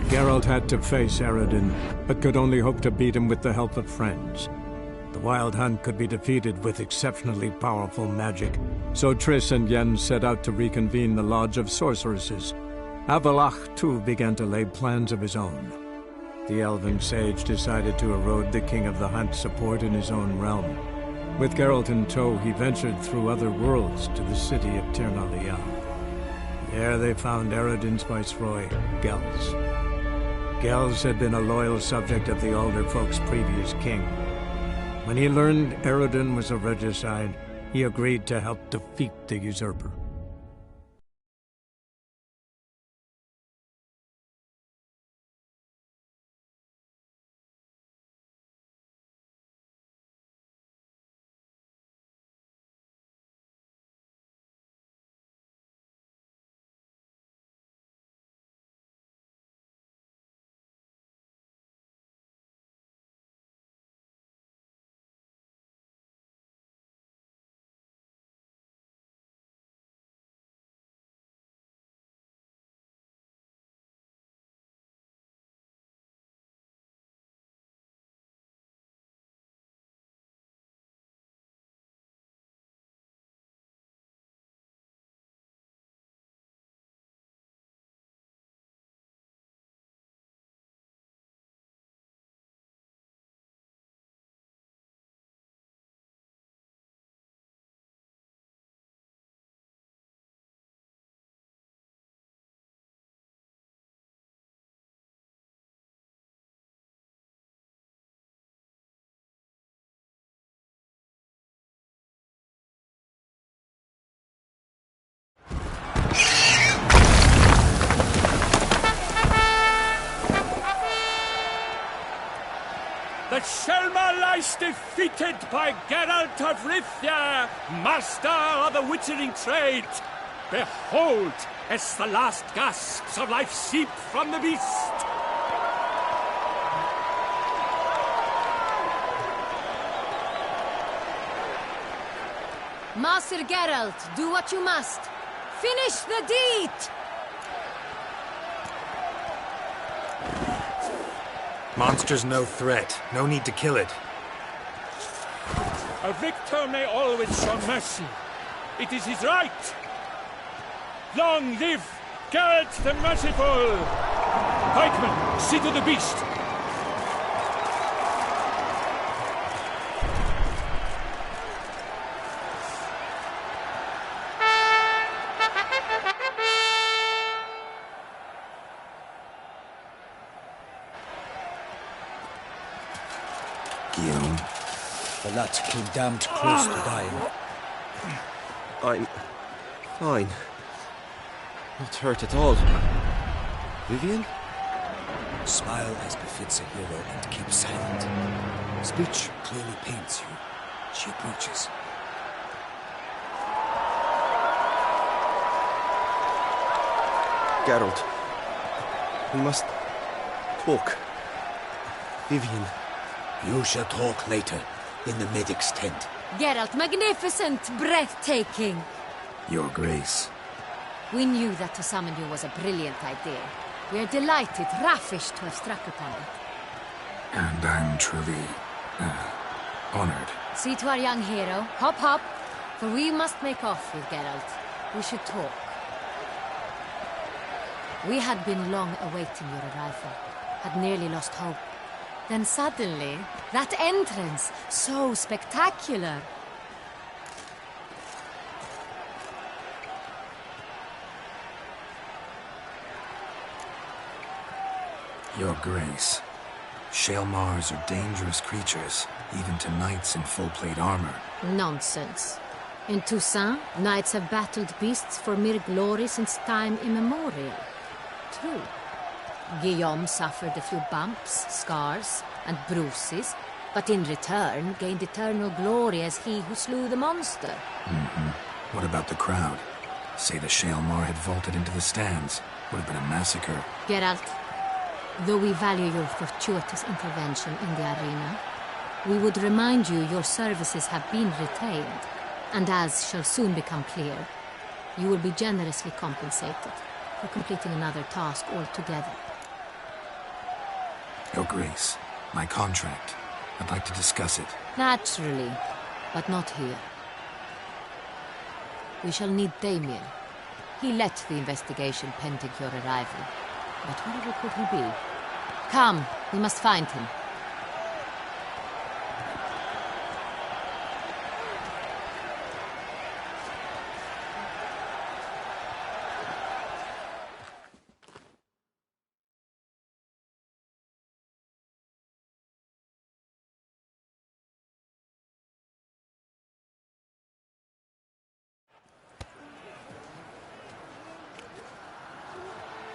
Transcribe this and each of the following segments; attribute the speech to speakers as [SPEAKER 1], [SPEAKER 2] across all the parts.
[SPEAKER 1] Geralt had to face Eredin, but could only hope to beat him with the help of friends. The Wild Hunt could be defeated with exceptionally powerful magic, so Triss and Yen set out to reconvene the Lodge of Sorceresses. Avallac'h, too, began to lay plans of his own. The elven sage decided to erode the King of the Hunt's support in his own realm. With Geralt in tow, he ventured through other worlds to the city of Tir na Lial. There they found Eredin's viceroy, Gels. Gels had been a loyal subject of the Alder Folk's previous king. When he learned Eredin was a regicide, he agreed to help defeat the usurper.
[SPEAKER 2] The Hjalmar lies defeated by Geralt of Rivia, master of the witchering trade. Behold, as the last gasps of life seep from the beast.
[SPEAKER 3] Master Geralt, do what you must. Finish the deed!
[SPEAKER 4] Monster's no threat. No need to kill it.
[SPEAKER 2] A victor may always show mercy. It is his right. Long live Geralt the Merciful! Pikemen, see to the beast.
[SPEAKER 5] Guillaume. The lad came damned close to dying.
[SPEAKER 6] I'm fine. Not hurt at all. Vivian?
[SPEAKER 5] Smile as befits a hero and keep silent. Speech clearly paints you. She approaches.
[SPEAKER 6] Geralt. We must talk. Vivian.
[SPEAKER 5] You shall talk later, in the medic's tent.
[SPEAKER 3] Geralt, magnificent, breathtaking.
[SPEAKER 5] Your Grace.
[SPEAKER 3] We knew that to summon you was a brilliant idea. We are delighted, ravished to have struck upon it.
[SPEAKER 5] And I'm truly, honored.
[SPEAKER 3] See to our young hero. Hop, hop. For we must make off with Geralt. We should talk. We had been long awaiting your arrival. Had nearly lost hope. Then suddenly, that entrance, so spectacular.
[SPEAKER 5] Your Grace. Hjalmars are dangerous creatures, even to knights in full-plate armor.
[SPEAKER 3] Nonsense. In Toussaint, knights have battled beasts for mere glory since time immemorial. True. Guillaume suffered a few bumps, scars, and bruises, but in return gained eternal glory as he who slew the monster.
[SPEAKER 5] What about the crowd? Say the Hjalmar had vaulted into the stands. Would have been a massacre.
[SPEAKER 3] Geralt, though we value your fortuitous intervention in the arena, we would remind you your services have been retained, and as shall soon become clear, you will be generously compensated for completing another task altogether.
[SPEAKER 4] Your Grace, my contract. I'd like to discuss it.
[SPEAKER 3] Naturally, but not here. We shall need Damien. He led the investigation pending your arrival. But wherever could he be? Come, we must find him.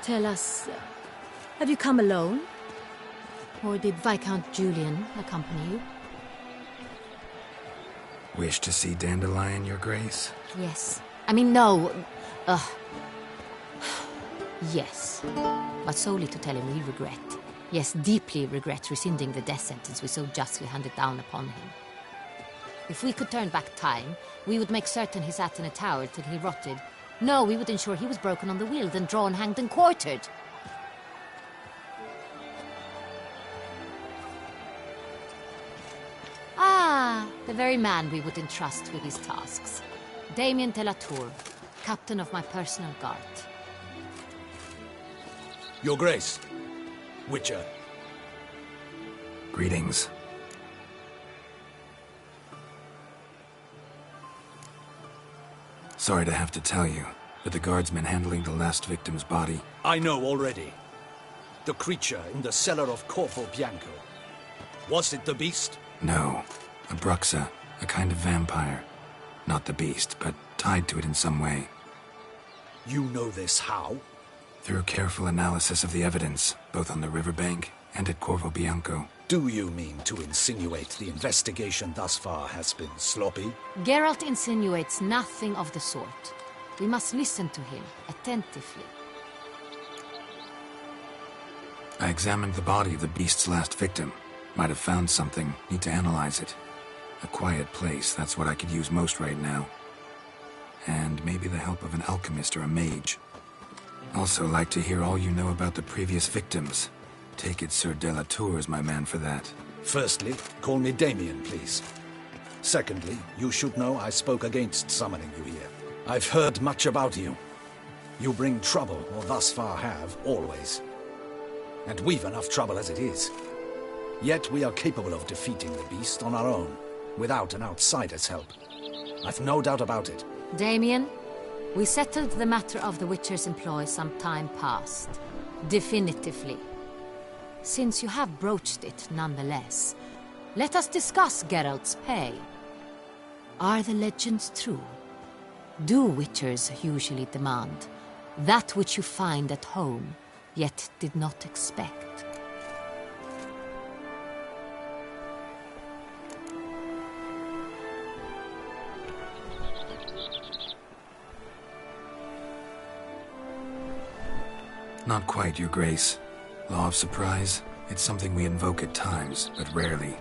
[SPEAKER 3] Tell us, have you come alone? Or did Viscount Julian accompany you?
[SPEAKER 4] Wish to see Dandelion, Your Grace?
[SPEAKER 3] Yes. I mean, no. Yes. But solely to tell him we regret. Yes, deeply regret rescinding the death sentence we so justly handed down upon him. If we could turn back time, we would make certain he sat in a tower till he rotted. No, we would ensure he was broken on the wheel, then drawn, hanged, and quartered. Ah, the very man we would entrust with his tasks. Damien de la Tour, captain of my personal guard.
[SPEAKER 5] Your Grace. Witcher.
[SPEAKER 4] Greetings. Sorry to have to tell you, but the guardsman handling the last victim's body...
[SPEAKER 5] I know already. The creature in the cellar of Corvo Bianco. Was it the beast?
[SPEAKER 4] No. A Bruxa, a kind of vampire. Not the beast, but tied to it in some way.
[SPEAKER 5] You know this how?
[SPEAKER 4] Through careful analysis of the evidence, both on the riverbank and at Corvo Bianco.
[SPEAKER 5] Do you mean to insinuate the investigation thus far has been sloppy?
[SPEAKER 3] Geralt insinuates nothing of the sort. We must listen to him attentively.
[SPEAKER 4] I examined the body of the beast's last victim. Might have found something. Need to analyze it. A quiet place, that's what I could use most right now. And maybe the help of an alchemist or a mage. Also like to hear all you know about the previous victims. Take it Sir de la Tour is my man for that.
[SPEAKER 5] Firstly, call me Damien, please. Secondly, you should know I spoke against summoning you here. I've heard much about you. You bring trouble, or thus far have, always. And we've enough trouble as it is. Yet we are capable of defeating the beast on our own, without an outsider's help. I've no doubt about it.
[SPEAKER 3] Damien, we settled the matter of the Witcher's employ some time past. Definitively. Since you have broached it nonetheless, let us discuss Geralt's pay. Are the legends true? Do Witchers usually demand that which you find at home, yet did not expect?
[SPEAKER 4] Not quite, Your Grace. Law of surprise, it's something we invoke at times, but rarely.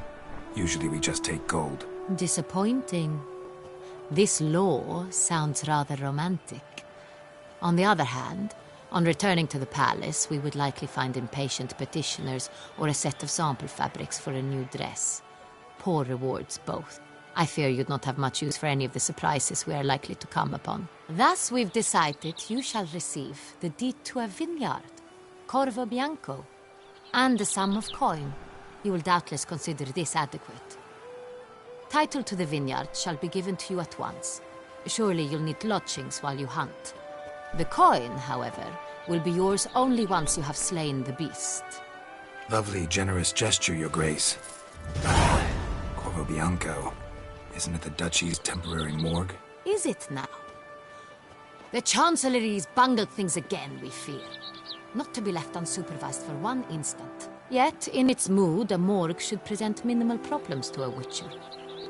[SPEAKER 4] Usually we just take gold.
[SPEAKER 3] Disappointing. This law sounds rather romantic. On the other hand, on returning to the palace, we would likely find impatient petitioners or a set of sample fabrics for a new dress. Poor rewards, both. I fear you'd not have much use for any of the surprises we are likely to come upon. Thus, we've decided you shall receive the deed to a vineyard, Corvo Bianco, and a sum of coin. You will doubtless consider this adequate. Title to the vineyard shall be given to you at once. Surely you'll need lodgings while you hunt. The coin, however, will be yours only once you have slain the beast.
[SPEAKER 4] Lovely, generous gesture, Your Grace. Corvo Bianco. Isn't it the Duchy's temporary morgue?
[SPEAKER 3] Is it now? The Chancellery's bungled things again, we fear. Not to be left unsupervised for one instant. Yet, in its mood, a morgue should present minimal problems to a Witcher.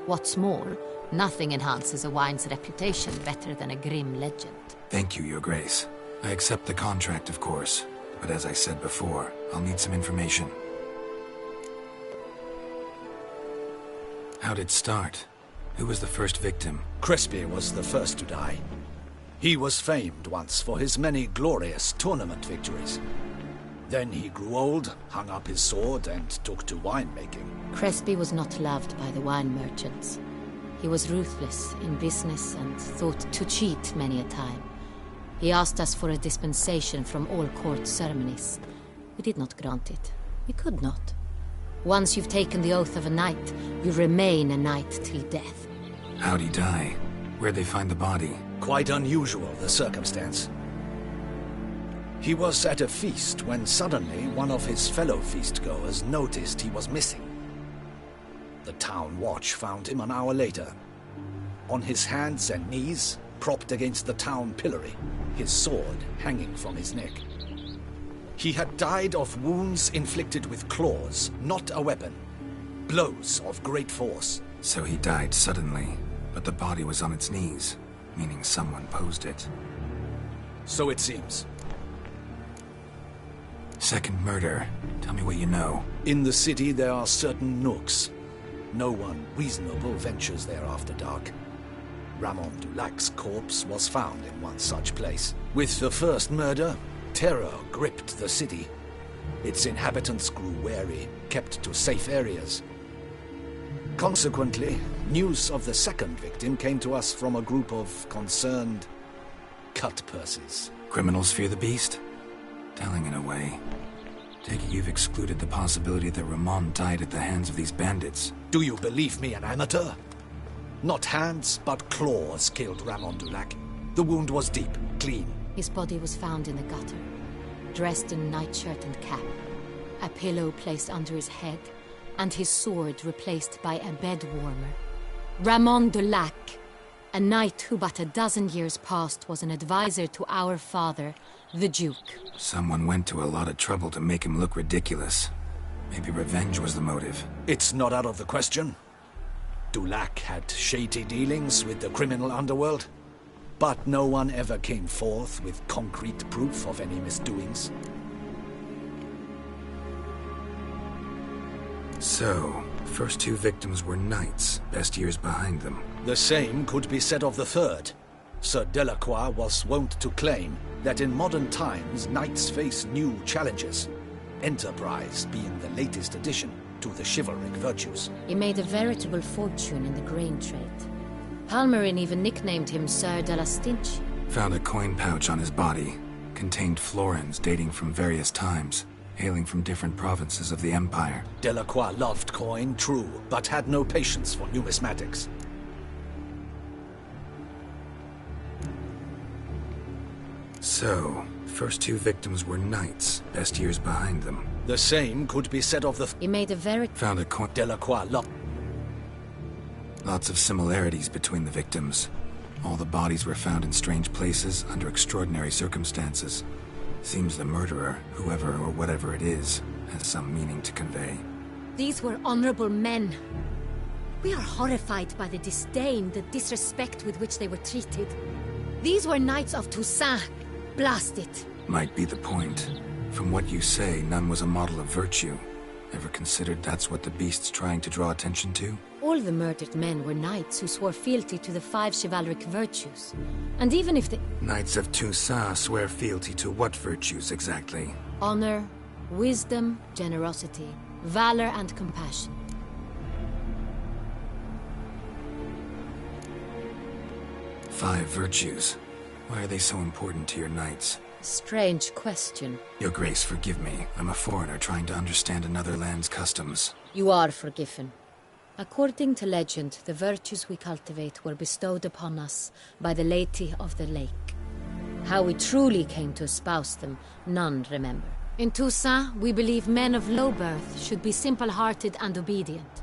[SPEAKER 3] What's more, nothing enhances a wine's reputation better than a grim legend.
[SPEAKER 4] Thank you, Your Grace. I accept the contract, of course. But as I said before, I'll need some information. How'd it start? Who was the first victim?
[SPEAKER 5] Crespi was the first to die. He was famed once for his many glorious tournament victories. Then he grew old, hung up his sword, and took to winemaking.
[SPEAKER 3] Crespi was not loved by the wine merchants. He was ruthless in business and thought to cheat many a time. He asked us for a dispensation from all court ceremonies. We did not grant it. We could not. Once you've taken the oath of a knight, you remain a knight till death.
[SPEAKER 4] How'd he die? Where'd they find the body?
[SPEAKER 5] Quite unusual, the circumstance. He was at a feast when suddenly one of his fellow feastgoers noticed he was missing. The town watch found him an hour later. On his hands and knees, propped against the town pillory, his sword hanging from his neck. He had died of wounds inflicted with claws, not a weapon. Blows of great force.
[SPEAKER 4] So he died suddenly, but the body was on its knees, meaning someone posed it.
[SPEAKER 5] So it seems.
[SPEAKER 4] Second murder. Tell me what you know.
[SPEAKER 5] In the city there are certain nooks. No one reasonable ventures there after dark. Ramon Dulac's corpse was found in one such place. With the first murder, terror gripped the city. Its inhabitants grew wary, kept to safe areas. Consequently, news of the second victim came to us from a group of concerned cut-purses.
[SPEAKER 4] Criminals fear the beast? Telling in a way. Take it you've excluded the possibility that Ramon died at the hands of these bandits.
[SPEAKER 5] Do you believe me an amateur? Not hands, but claws killed Ramon Dulac. The wound was deep, clean.
[SPEAKER 3] His body was found in the gutter, dressed in nightshirt and cap, a pillow placed under his head, and his sword replaced by a bed warmer. Ramon Dulac, a knight who but a dozen years past was an advisor to our father, the Duke.
[SPEAKER 4] Someone went to a lot of trouble to make him look ridiculous. Maybe revenge was the motive.
[SPEAKER 5] It's not out of the question. Dulac had shady dealings with the criminal underworld, but no one ever came forth with concrete proof of any misdoings.
[SPEAKER 4] So, first two victims were knights, best years behind them.
[SPEAKER 5] The same could be said of the third. Sir Delacroix was wont to claim that in modern times knights face new challenges, enterprise being the latest addition to the chivalric virtues.
[SPEAKER 3] He made a veritable fortune in the grain trade. Palmerin even nicknamed him Sir de la Stinch.
[SPEAKER 4] Found a coin pouch on his body. Contained florins dating from various times, hailing from different provinces of the Empire.
[SPEAKER 5] Delacroix loved coin, true, but had no patience for numismatics.
[SPEAKER 4] So, first two victims were knights, best years behind them.
[SPEAKER 5] The same could be said of the...
[SPEAKER 3] He made a very...
[SPEAKER 4] Found a coin...
[SPEAKER 5] Delacroix loved...
[SPEAKER 4] Lots of similarities between the victims. All the bodies were found in strange places under extraordinary circumstances. Seems the murderer, whoever or whatever it is, has some meaning to convey.
[SPEAKER 3] These were honorable men. We are horrified by the disdain, the disrespect with which they were treated. These were knights of Toussaint. Blast it.
[SPEAKER 4] Might be the point. From what you say, none was a model of virtue. Ever considered that's what the beast's trying to draw attention to?
[SPEAKER 3] All the murdered men were knights who swore fealty to the 5 chivalric virtues. And even if the...
[SPEAKER 4] Knights of Toussaint swear fealty to what virtues exactly?
[SPEAKER 3] Honor, wisdom, generosity, valor, and compassion.
[SPEAKER 4] Five virtues. Why are they so important to your knights?
[SPEAKER 3] Strange question.
[SPEAKER 4] Your Grace, forgive me. I'm a foreigner trying to understand another land's customs.
[SPEAKER 3] You are forgiven. According to legend, the virtues we cultivate were bestowed upon us by the Lady of the Lake. How we truly came to espouse them, none remember. In Toussaint, we believe men of low birth should be simple-hearted and obedient.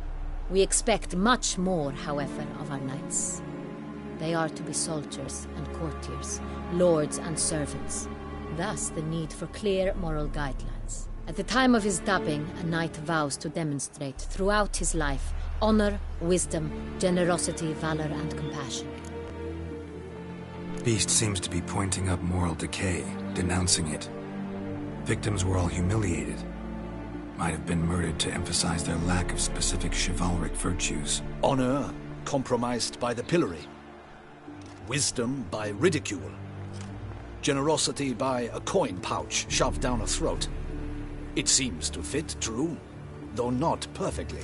[SPEAKER 3] We expect much more, however, of our knights. They are to be soldiers and courtiers, lords and servants. Thus, the need for clear moral guidelines. At the time of his dubbing, a knight vows to demonstrate throughout his life honor, wisdom, generosity, valor, and compassion.
[SPEAKER 4] Beast seems to be pointing up moral decay, denouncing it. Victims were all humiliated. Might have been murdered to emphasize their lack of specific chivalric virtues.
[SPEAKER 5] Honor compromised by the pillory. Wisdom by ridicule. Generosity by a coin pouch shoved down a throat. It seems to fit true, though not perfectly.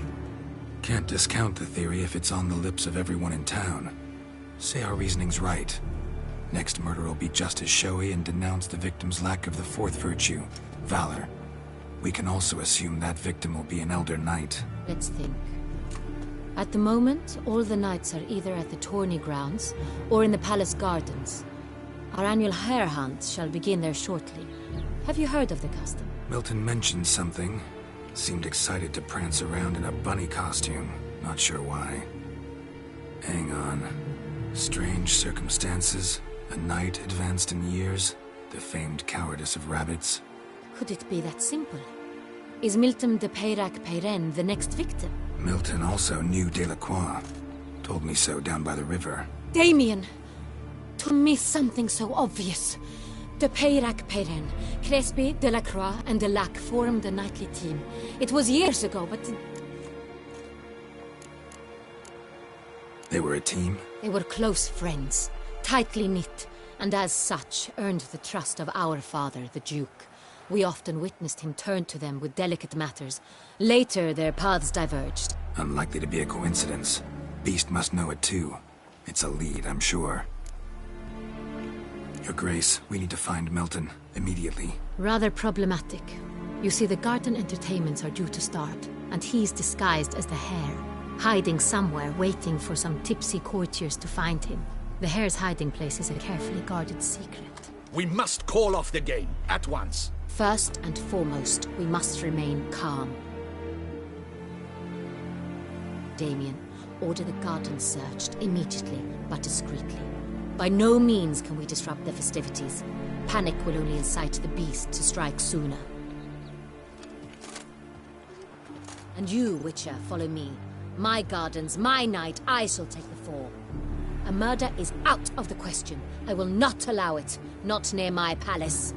[SPEAKER 4] Can't discount the theory if it's on the lips of everyone in town. Say our reasoning's right. Next murder will be just as showy and denounce the victim's lack of the fourth virtue, valor. We can also assume that victim will be an elder knight.
[SPEAKER 3] Let's think. At the moment, all the knights are either at the tourney grounds or in the palace gardens. Our annual hare hunt shall begin there shortly. Have you heard of the custom?
[SPEAKER 4] Milton mentioned something. Seemed excited to prance around in a bunny costume. Not sure why. Hang on. Strange circumstances. A knight advanced in years. The famed cowardice of rabbits.
[SPEAKER 3] Could it be that simple? Is Milton de Peyrac-Peyren the next victim?
[SPEAKER 4] Milton also knew Delacroix. Told me so down by the river.
[SPEAKER 3] Damien! To miss something so obvious. De Peyrac-Peyren, Crespi, Delacroix, and Delac formed a knightly team. It was years ago, but...
[SPEAKER 4] They were a team?
[SPEAKER 3] They were close friends, tightly knit, and as such earned the trust of our father, the Duke. We often witnessed him turn to them with delicate matters. Later, their paths diverged.
[SPEAKER 4] Unlikely to be a coincidence. Beast must know it too. It's a lead, I'm sure. Your Grace, we need to find Milton, immediately.
[SPEAKER 3] Rather problematic. You see, the garden entertainments are due to start, and he's disguised as the hare, hiding somewhere, waiting for some tipsy courtiers to find him. The hare's hiding place is a carefully guarded secret.
[SPEAKER 5] We must call off the game, at once.
[SPEAKER 3] First and foremost, we must remain calm. Damien, order the garden searched immediately, but discreetly. By no means can we disrupt the festivities. Panic will only incite the beast to strike sooner. And you, Witcher, follow me. My gardens, my night, I shall take the fall. A murder is out of the question. I will not allow it. Not near my palace.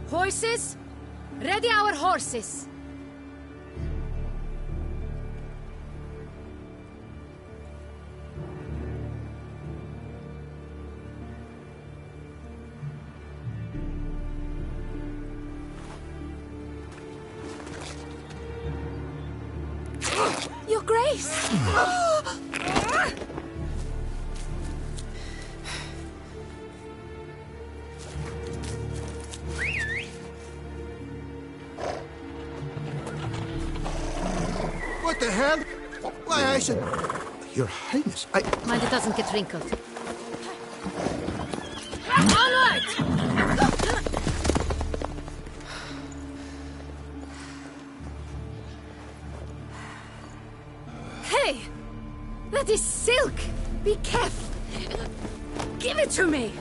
[SPEAKER 3] Horses? Ready our horses! Your Grace!
[SPEAKER 7] What the hell? Why, I said... Your Highness, I...
[SPEAKER 3] Mind it doesn't get wrinkled. Onward! Hey! That is silk! Be careful! Give it to me!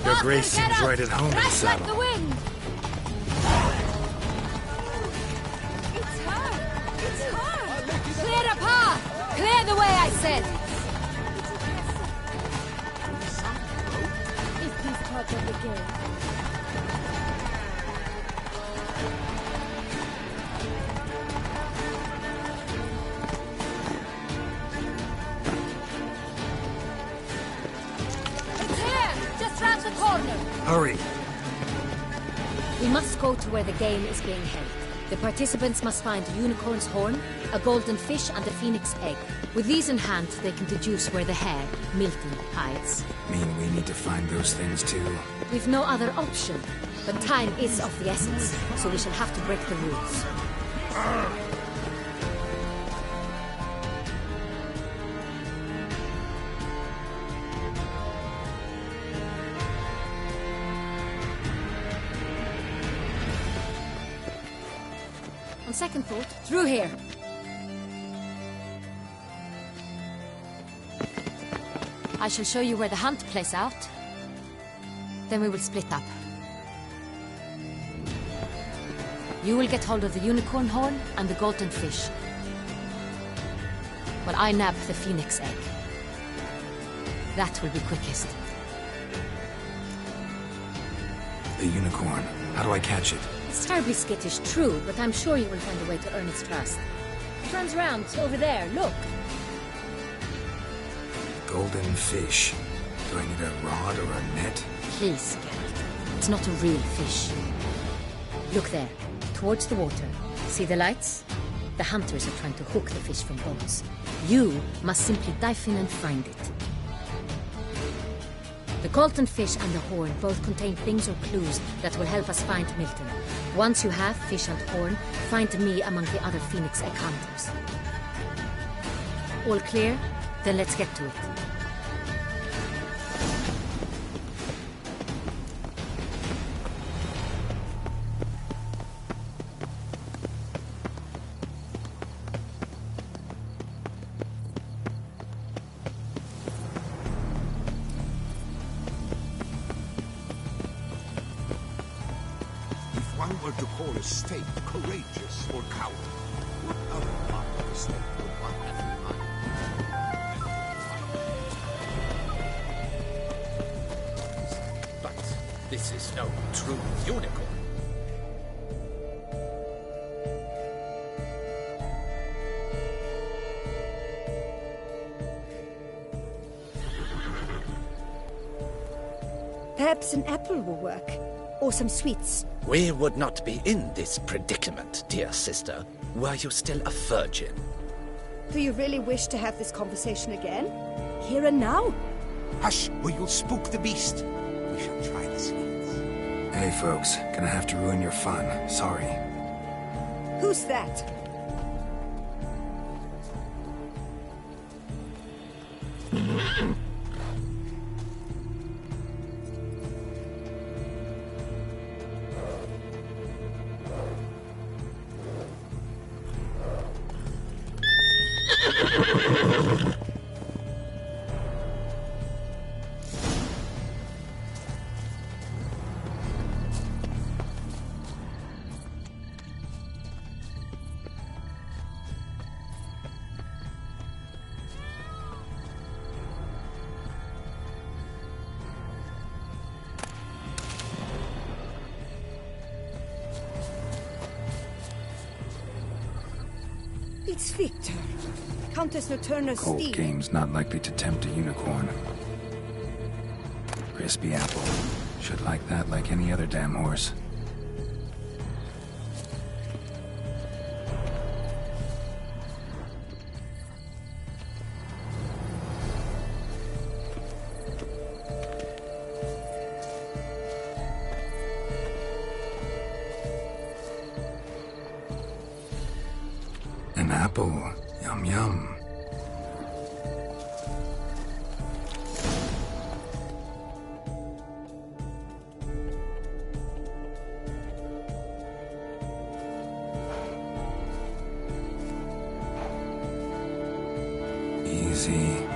[SPEAKER 4] Your Grace seems right at home in the
[SPEAKER 3] Like
[SPEAKER 4] saddle.
[SPEAKER 3] the wind! It's her! It's her! Clear a path! Clear the way, I said! Is this part of the game? It's here! Just round the corner!
[SPEAKER 4] Hurry!
[SPEAKER 3] We must go to where the game is being held. The participants must find a unicorn's horn, a golden fish, and a phoenix egg. With these in hand, they can deduce where the hare, Milton, hides.
[SPEAKER 4] Mean we need to find those things too?
[SPEAKER 3] We've no other option. But time is of the essence, so we shall have to break the rules. On second thought, through here. I shall show you where the hunt plays out. Then we will split up. You will get hold of the unicorn horn and the golden fish, while I nab the phoenix egg. That will be quickest.
[SPEAKER 4] The unicorn. How do I catch it?
[SPEAKER 3] It's terribly skittish, true, but I'm sure you will find a way to earn its trust. It runs around over there, look.
[SPEAKER 4] Golden fish. Do I need a rod or a net?
[SPEAKER 3] Please, Geralt. It's not a real fish. Look there, towards the water. See the lights? The hunters are trying to hook the fish from boats. You must simply dive in and find it. The golden fish and the horn both contain things or clues that will help us find Milton. Once you have fish and horn, find me among the other phoenix egg hunters. All clear? Then let's get to it.
[SPEAKER 7] If one were to call a state courageous or coward, what other part of the state would one have in mind?
[SPEAKER 5] But this is no true unicorn.
[SPEAKER 8] Perhaps an apple will work. Or some sweets.
[SPEAKER 5] We would not be in this predicament, dear sister, were you still a virgin.
[SPEAKER 8] Do you really wish to have this conversation again? Here and now?
[SPEAKER 7] Hush, or you'll spook the beast. We shall try the sweets.
[SPEAKER 4] Hey folks, gonna have to ruin your fun. Sorry.
[SPEAKER 8] Who's that? It's Victor. Countess Noturna's
[SPEAKER 4] Cold
[SPEAKER 8] steed.
[SPEAKER 4] game's not likely to tempt a unicorn. Crispy apple. Should like that like any other damn horse. An apple. Yum yum. Easy.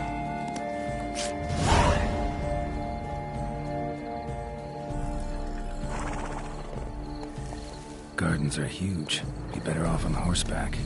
[SPEAKER 4] Gardens are huge. Be better off on horseback.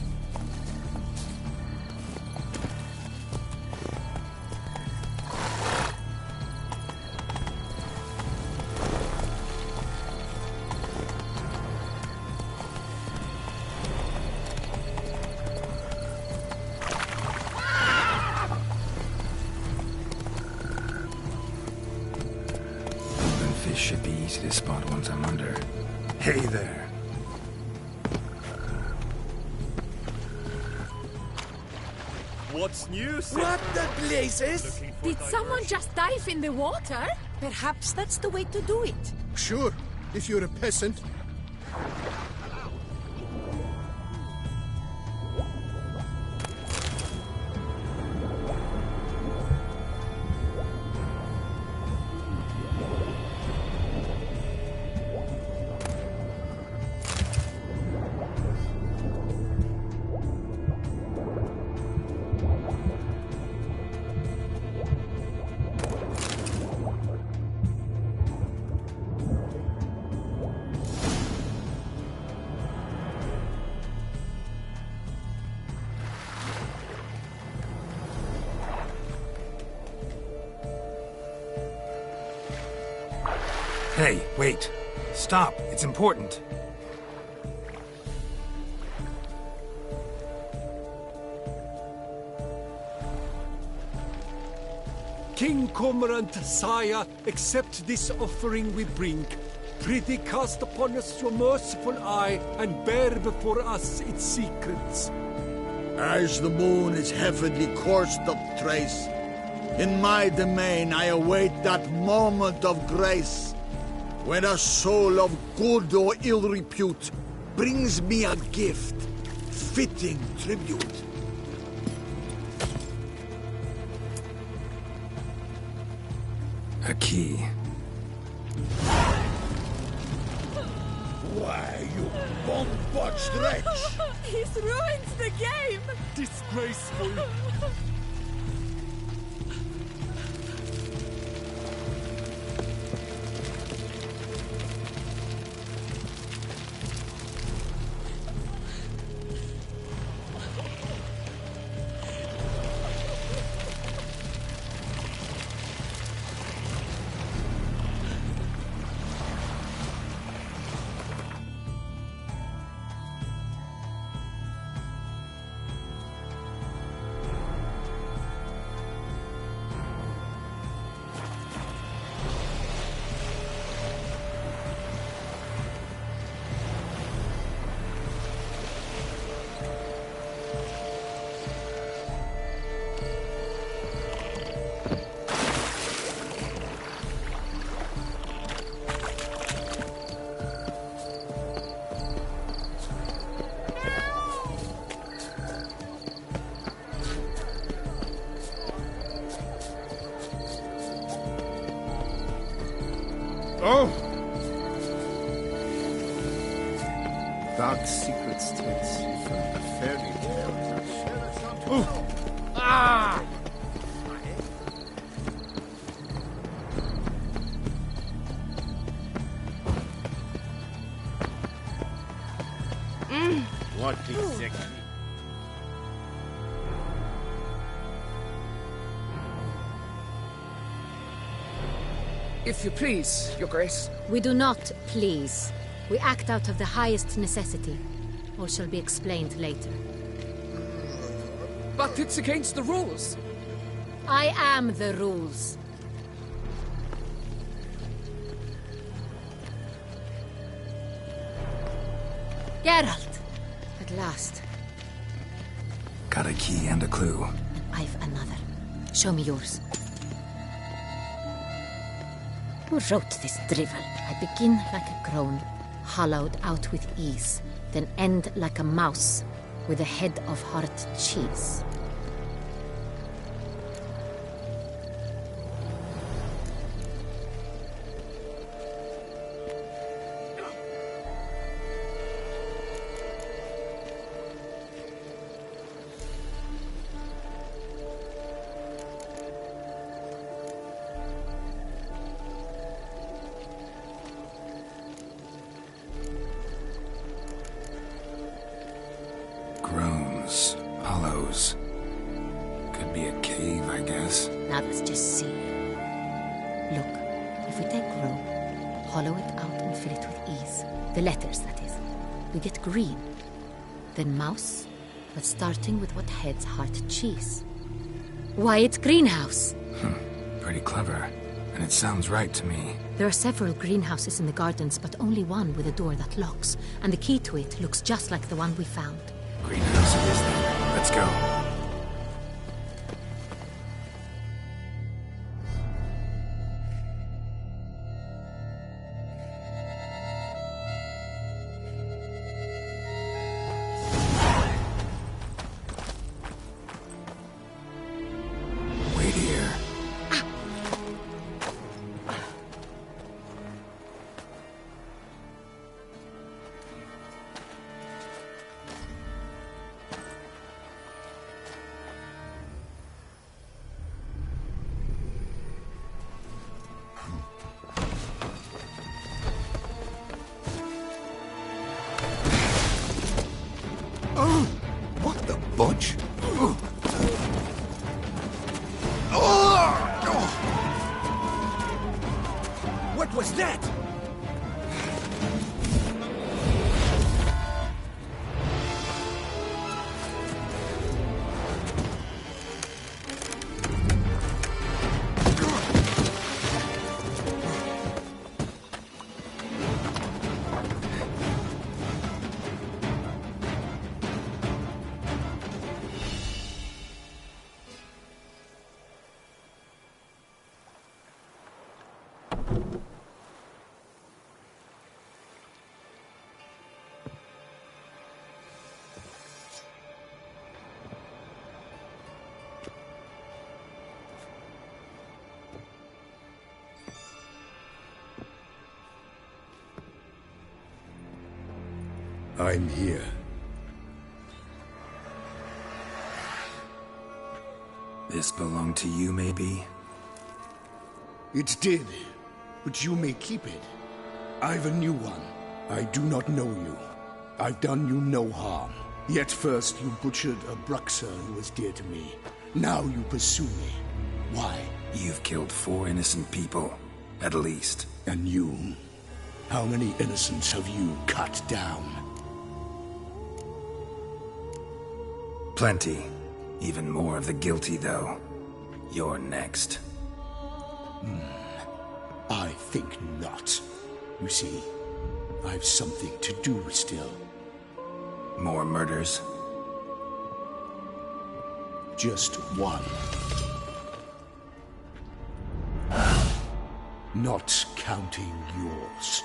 [SPEAKER 4] Should be easy to spot once I'm under. Hey there.
[SPEAKER 2] What's new, sir?
[SPEAKER 9] What the blazes?
[SPEAKER 10] Did someone just dive in the water?
[SPEAKER 8] Perhaps that's the way to do it.
[SPEAKER 9] Sure, if you're a peasant.
[SPEAKER 4] Hey, wait. Stop. It's important.
[SPEAKER 2] King Cormorant, sire, accept this offering we bring. Prithee cast upon us your merciful eye, and bear before us its secrets.
[SPEAKER 7] As the moon is heavily coursed of trace, in my domain I await that moment of grace, when a soul of good or ill repute brings me a gift, fitting tribute.
[SPEAKER 4] A key.
[SPEAKER 7] Why, you bomb-botched wretch!
[SPEAKER 10] He's ruined the game!
[SPEAKER 2] Disgraceful.
[SPEAKER 9] Oh! Dark secrets takes you from a fairy tale. Ooh. Ah! What exactly?
[SPEAKER 11] If you please, Your Grace.
[SPEAKER 3] We do not please. We act out of the highest necessity. All shall be explained later.
[SPEAKER 11] But it's against the rules.
[SPEAKER 3] I am the rules. Geralt! At last.
[SPEAKER 4] Got a key and a clue.
[SPEAKER 3] I've another. Show me yours. Who wrote this drivel? I begin like a crone, hollowed out with ease, then end like a mouse, with a head of hard cheese.
[SPEAKER 4] Groans, hollows. Could be a cave, I guess.
[SPEAKER 3] Now let's just see. Look, if we take row, hollow it out and fill it with ease. The letters, that is. We get green. Then mouse, but starting with what heads heart cheese. Why, it's greenhouse.
[SPEAKER 4] Pretty clever. And it sounds right to me.
[SPEAKER 3] There are several greenhouses in the gardens, but only one with a door that locks. And the key to it looks just like the one we found.
[SPEAKER 4] Greenhouse it is then. Let's go.
[SPEAKER 9] budge.
[SPEAKER 2] What was that?
[SPEAKER 7] I'm here.
[SPEAKER 4] This belonged to you, maybe?
[SPEAKER 7] It did, but you may keep it. I've a new one. I do not know you. I've done you no harm. Yet first you butchered a Bruxer who was dear to me. Now you pursue me. Why?
[SPEAKER 4] You've killed 4 innocent people, at least.
[SPEAKER 7] And you? How many innocents have you cut down?
[SPEAKER 4] Plenty. Even more of the guilty, though. You're next.
[SPEAKER 7] I think not. You see, I've something to do still.
[SPEAKER 4] More murders?
[SPEAKER 7] Just one. Not counting yours.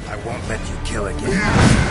[SPEAKER 4] I won't let you kill again.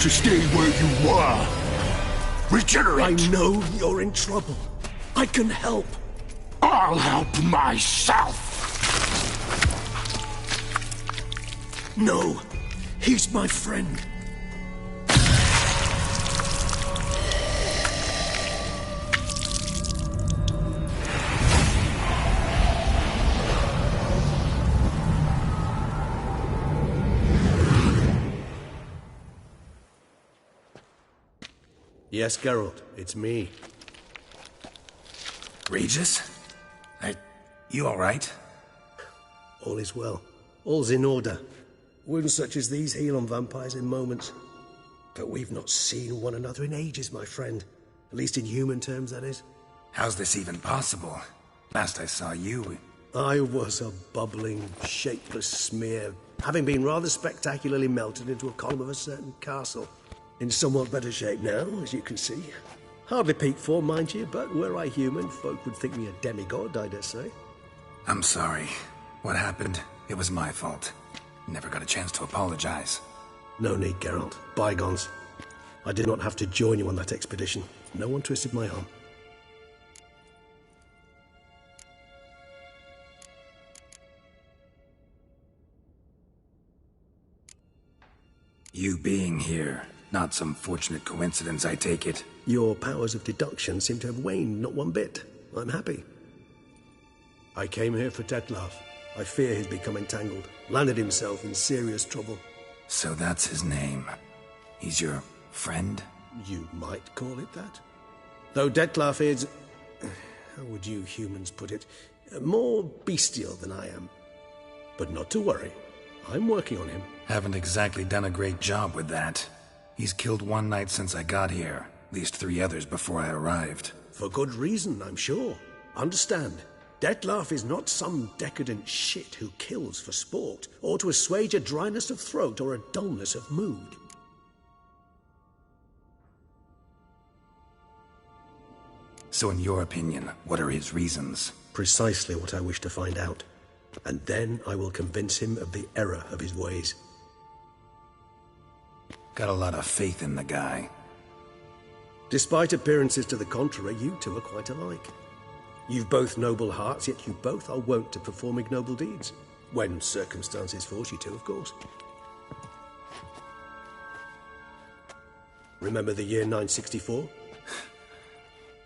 [SPEAKER 7] To stay where you are. Regenerate!
[SPEAKER 12] I know you're in trouble. I can help.
[SPEAKER 7] I'll help myself!
[SPEAKER 12] No, he's my friend.
[SPEAKER 6] Yes, Geralt, it's me.
[SPEAKER 4] Regis? You all right?
[SPEAKER 6] All is well. All's in order. Wounds such as these heal on vampires in moments. But we've not seen one another in ages, my friend. At least in human terms, that is.
[SPEAKER 4] How's this even possible? Last I saw you...
[SPEAKER 6] I was a bubbling, shapeless smear, having been rather spectacularly melted into a column of a certain castle. In somewhat better shape now, as you can see. Hardly peak form, mind you, but were I human, folk would think me a demigod, I dare say.
[SPEAKER 4] I'm sorry. What happened? It was my fault. Never got a chance to apologize.
[SPEAKER 6] No need, Geralt. Bygones. I did not have to join you on that expedition. No one twisted my arm.
[SPEAKER 4] You being here, not some fortunate coincidence, I take it.
[SPEAKER 6] Your powers of deduction seem to have waned not one bit. I'm happy. I came here for Detlef. I fear he's become entangled. Landed himself in serious trouble.
[SPEAKER 4] So that's his name. He's your friend?
[SPEAKER 6] You might call it that. Though Detlef is... how would you humans put it? More bestial than I am. But not to worry. I'm working on him.
[SPEAKER 4] Haven't exactly done a great job with that. He's killed one knight since I got here. At least 3 others before I arrived.
[SPEAKER 6] For good reason, I'm sure. Understand, Detlef is not some decadent shit who kills for sport, or to assuage a dryness of throat or a dullness of mood.
[SPEAKER 4] So in your opinion, what are his reasons?
[SPEAKER 6] Precisely what I wish to find out. And then I will convince him of the error of his ways.
[SPEAKER 4] Got a lot of faith in the guy.
[SPEAKER 6] Despite appearances to the contrary, you two are quite alike. You've both noble hearts, yet you both are wont to perform ignoble deeds. When circumstances force you to, of course. Remember the year 964?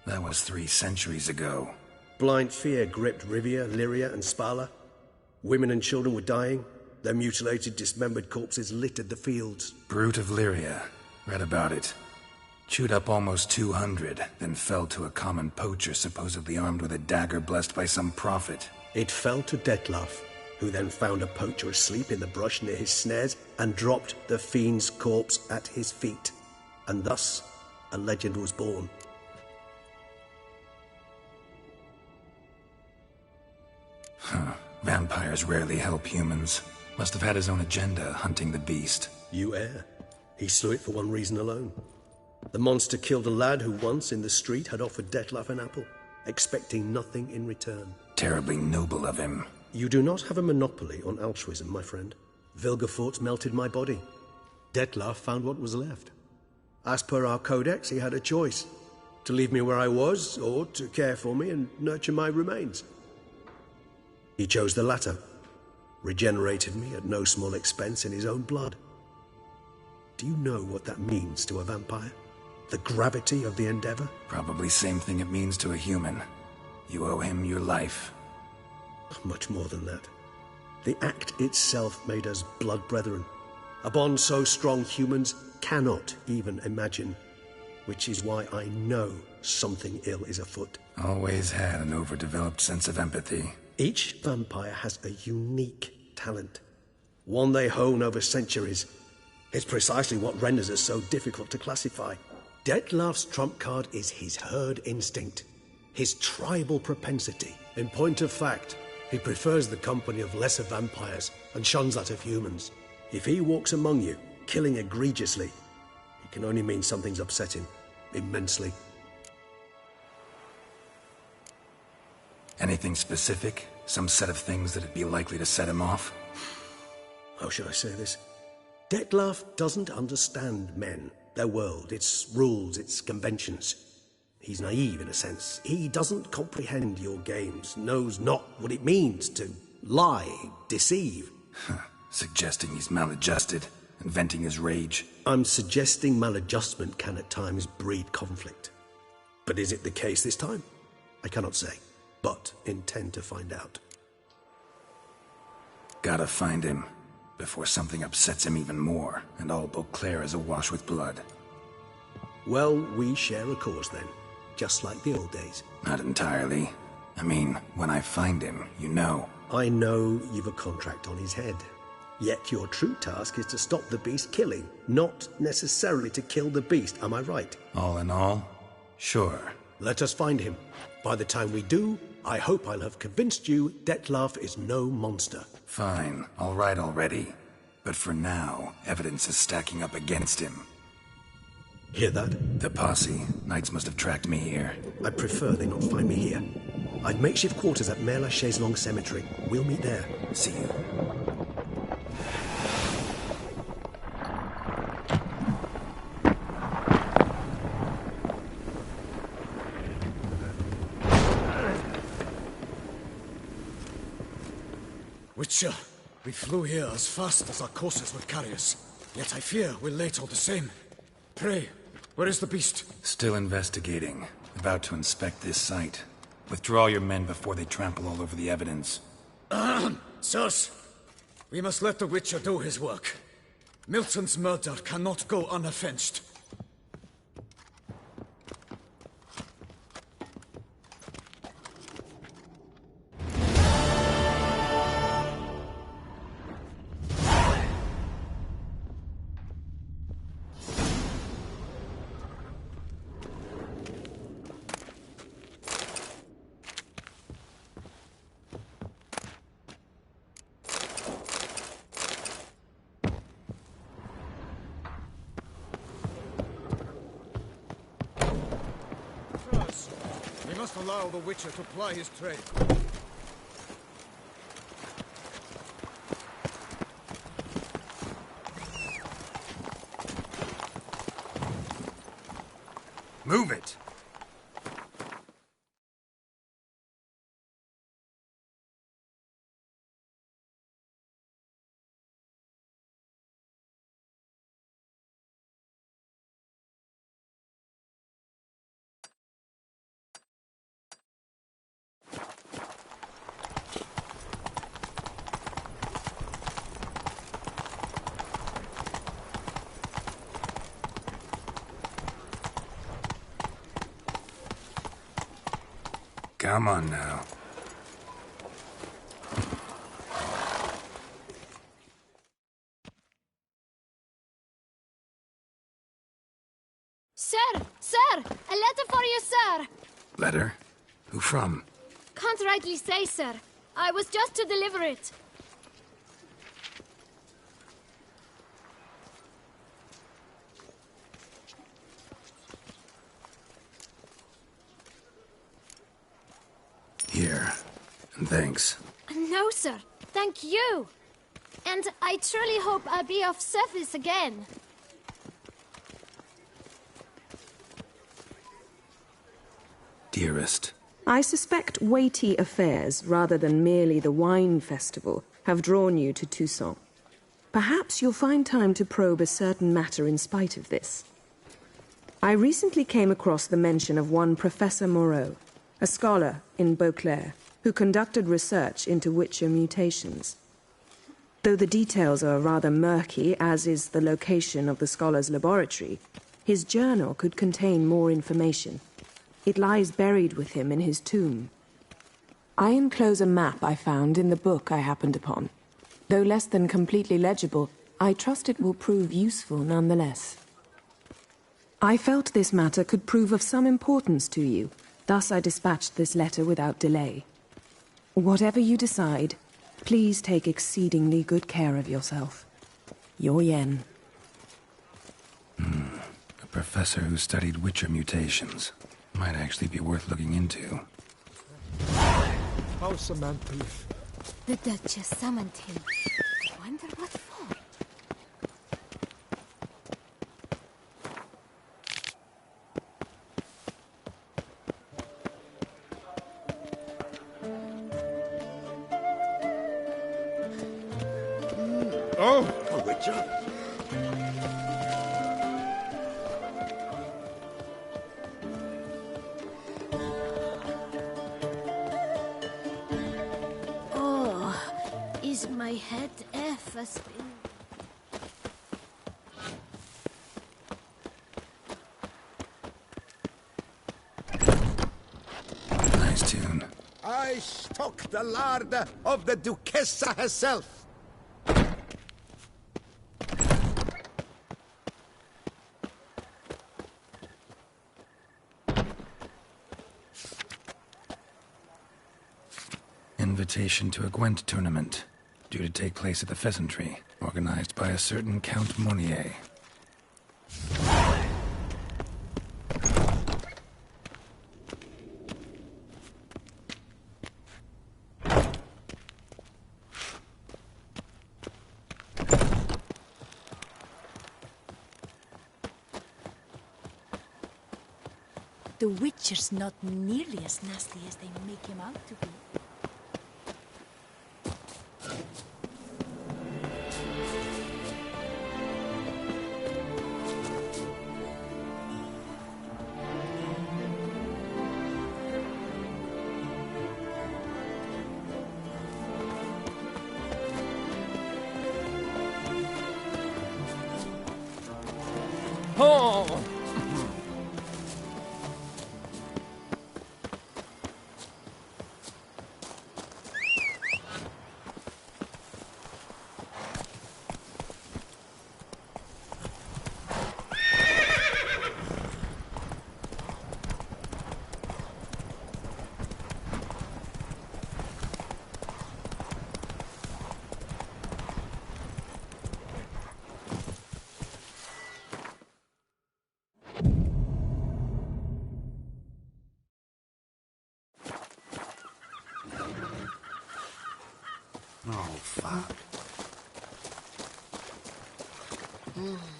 [SPEAKER 4] That was 3 centuries ago.
[SPEAKER 6] Blind fear gripped Rivia, Lyria, and Spala. Women and children were dying. Their mutilated, dismembered corpses littered the fields.
[SPEAKER 4] Brute of Lyria. Read about it. Chewed up almost 200, then fell to a common poacher supposedly armed with a dagger blessed by some prophet.
[SPEAKER 6] It fell to Detlef, who then found a poacher asleep in the brush near his snares and dropped the fiend's corpse at his feet. And thus, a legend was born.
[SPEAKER 4] Huh. Vampires rarely help humans. Must have had his own agenda, hunting the beast.
[SPEAKER 6] You err. He slew it for one reason alone. The monster killed a lad who once, in the street, had offered Detlef an apple, expecting nothing in return.
[SPEAKER 4] Terribly noble of him.
[SPEAKER 6] You do not have a monopoly on altruism, my friend. Vilgefortz melted my body. Detlef found what was left. As per our codex, he had a choice. To leave me where I was, or to care for me and nurture my remains. He chose the latter. Regenerated me at no small expense in his own blood. Do you know what that means to a vampire? The gravity of the endeavor?
[SPEAKER 4] Probably same thing it means to a human. You owe him your life.
[SPEAKER 6] Much more than that. The act itself made us blood brethren. A bond so strong humans cannot even imagine. Which is why I know something ill is afoot.
[SPEAKER 4] Always had an overdeveloped sense of empathy.
[SPEAKER 6] Each vampire has a unique talent. One they hone over centuries. It's precisely what renders us so difficult to classify. Detlef's trump card is his herd instinct, his tribal propensity. In point of fact, he prefers the company of lesser vampires and shuns that of humans. If he walks among you, killing egregiously, it can only mean something's upset him, immensely.
[SPEAKER 4] Anything specific? Some set of things that'd be likely to set him off?
[SPEAKER 6] How should I say this? Detlef doesn't understand men, their world, its rules, its conventions. He's naive in a sense. He doesn't comprehend your games, knows not what it means to lie, deceive.
[SPEAKER 4] Suggesting he's maladjusted, and venting his rage.
[SPEAKER 6] I'm suggesting maladjustment can at times breed conflict. But is it the case this time? I cannot say, but intend to find out.
[SPEAKER 4] Gotta find him, before something upsets him even more, and all Beauclair is awash with blood.
[SPEAKER 6] Well, we share a cause then, just like the old days.
[SPEAKER 4] Not entirely. I mean, when I find him, you know.
[SPEAKER 6] I know you've a contract on his head. Yet your true task is to stop the beast killing, not necessarily to kill the beast, am I right?
[SPEAKER 4] All in all, sure.
[SPEAKER 6] Let us find him. By the time we do, I hope I'll have convinced you Detlef is no monster.
[SPEAKER 4] Fine, all right already. But for now, evidence is stacking up against him.
[SPEAKER 6] Hear that?
[SPEAKER 4] The posse. Knights must have tracked me here.
[SPEAKER 6] I prefer they not find me here. I'd makeshift quarters at Mère Lachaise Long Cemetery. We'll meet there.
[SPEAKER 4] See you.
[SPEAKER 13] Witcher, we flew here as fast as our courses would carry us. Yet I fear we're late all the same. Pray, where is the beast?
[SPEAKER 4] Still investigating. About to inspect this site. Withdraw your men before they trample all over the evidence.
[SPEAKER 13] Sirs, we must let the Witcher do his work. Milton's murder cannot go unavenged. We must allow the Witcher to ply his trade.
[SPEAKER 4] Move it! Come on now.
[SPEAKER 10] Sir! Sir! A letter for you, sir!
[SPEAKER 4] Letter? Who from?
[SPEAKER 10] Can't rightly say, sir. I was just to deliver it.
[SPEAKER 4] Here. And thanks.
[SPEAKER 10] No, sir. Thank you. And I truly hope I'll be of service again.
[SPEAKER 4] Dearest.
[SPEAKER 14] I suspect weighty affairs, rather than merely the wine festival, have drawn you to Toussaint. Perhaps you'll find time to probe a certain matter in spite of this. I recently came across the mention of one Professor Moreau, a scholar in Beauclair, who conducted research into Witcher mutations. Though the details are rather murky, as is the location of the scholar's laboratory, his journal could contain more information. It lies buried with him in his tomb. I enclose a map I found in the book I happened upon. Though less than completely legible, I trust it will prove useful nonetheless. I felt this matter could prove of some importance to you. Thus I dispatched this letter without delay. Whatever you decide, please take exceedingly good care of yourself. Your Yen.
[SPEAKER 4] A professor who studied Witcher mutations. Might actually be worth looking into.
[SPEAKER 12] How's the man, please?
[SPEAKER 10] The Duchess summoned him. I wonder what for.
[SPEAKER 12] Oh, a Witcher?
[SPEAKER 10] Is my head ever spin?
[SPEAKER 4] Nice tune.
[SPEAKER 7] I stock the larder of the Duchessa herself.
[SPEAKER 4] Invitation to a Gwent tournament, due to take place at the Pheasantry, organized by a certain Count Monnier.
[SPEAKER 15] The Witcher's not nearly as nasty as they make him out to be.
[SPEAKER 16] Oh!
[SPEAKER 12] Oh, fuck.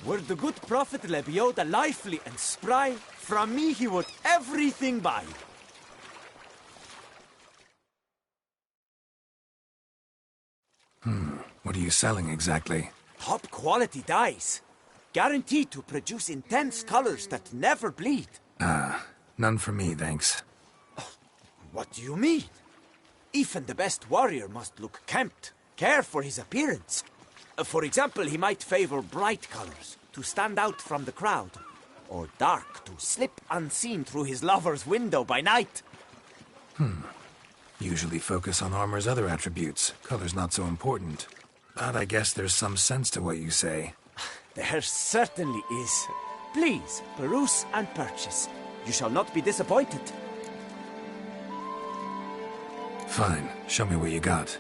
[SPEAKER 17] Were the good prophet Lebioda lively and spry, from me he would everything buy.
[SPEAKER 4] What are you selling exactly?
[SPEAKER 17] Top quality dyes. Guaranteed to produce intense colors that never bleed.
[SPEAKER 4] None for me, thanks.
[SPEAKER 17] What do you mean? Even the best warrior must look kempt, care for his appearance. For example, he might favor bright colors, to stand out from the crowd, or dark, to slip unseen through his lover's window by night.
[SPEAKER 4] Usually focus on armor's other attributes. Color's not so important. But I guess there's some sense to what you say.
[SPEAKER 17] There certainly is. Please, peruse and purchase. You shall not be disappointed.
[SPEAKER 4] Fine. Show me what you got.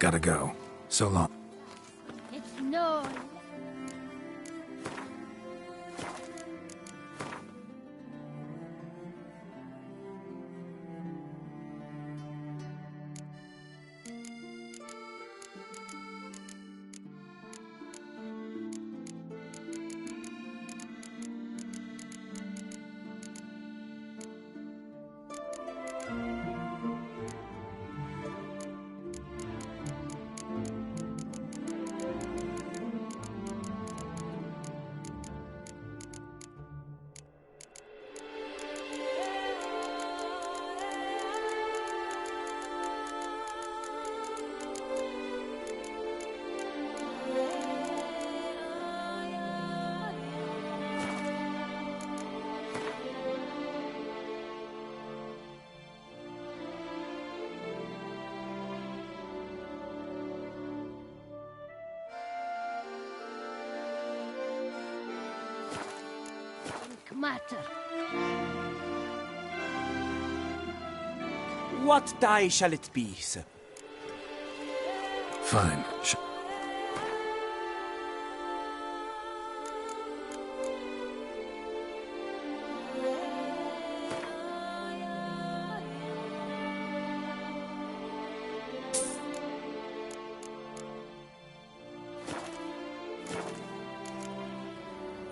[SPEAKER 4] Gotta go. So long.
[SPEAKER 10] It's noise. Matter.
[SPEAKER 17] What die shall it be, sir?
[SPEAKER 4] Fine.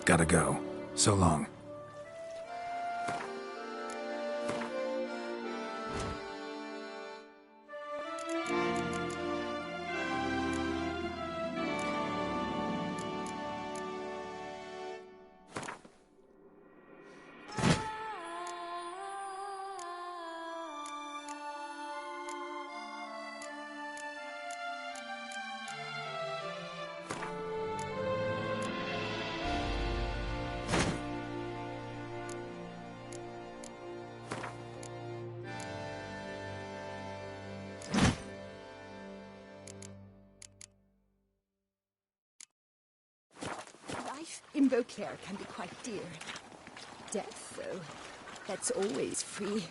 [SPEAKER 4] Gotta go. So long.
[SPEAKER 8] Life in Beauclair can be quite dear. Death, though, that's always free.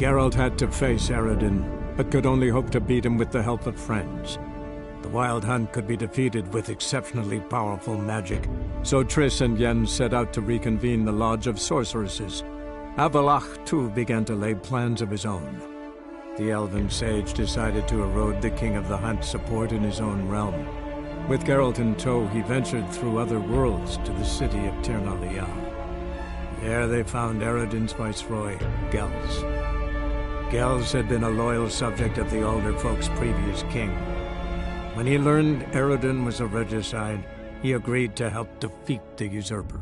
[SPEAKER 1] Geralt had to face Eredin, but could only hope to beat him with the help of friends. The Wild Hunt could be defeated with exceptionally powerful magic, so Triss and Yen set out to reconvene the Lodge of Sorceresses. Avalach, too, began to lay plans of his own. The elven sage decided to erode the King of the Hunt's support in his own realm. With Geralt in tow, he ventured through other worlds to the city of Tirnalia. There they found Eredin's viceroy, Gels. Gels had been a loyal subject of the Alder Folk's previous king. When he learned Eredin was a regicide, he agreed to help defeat the usurper.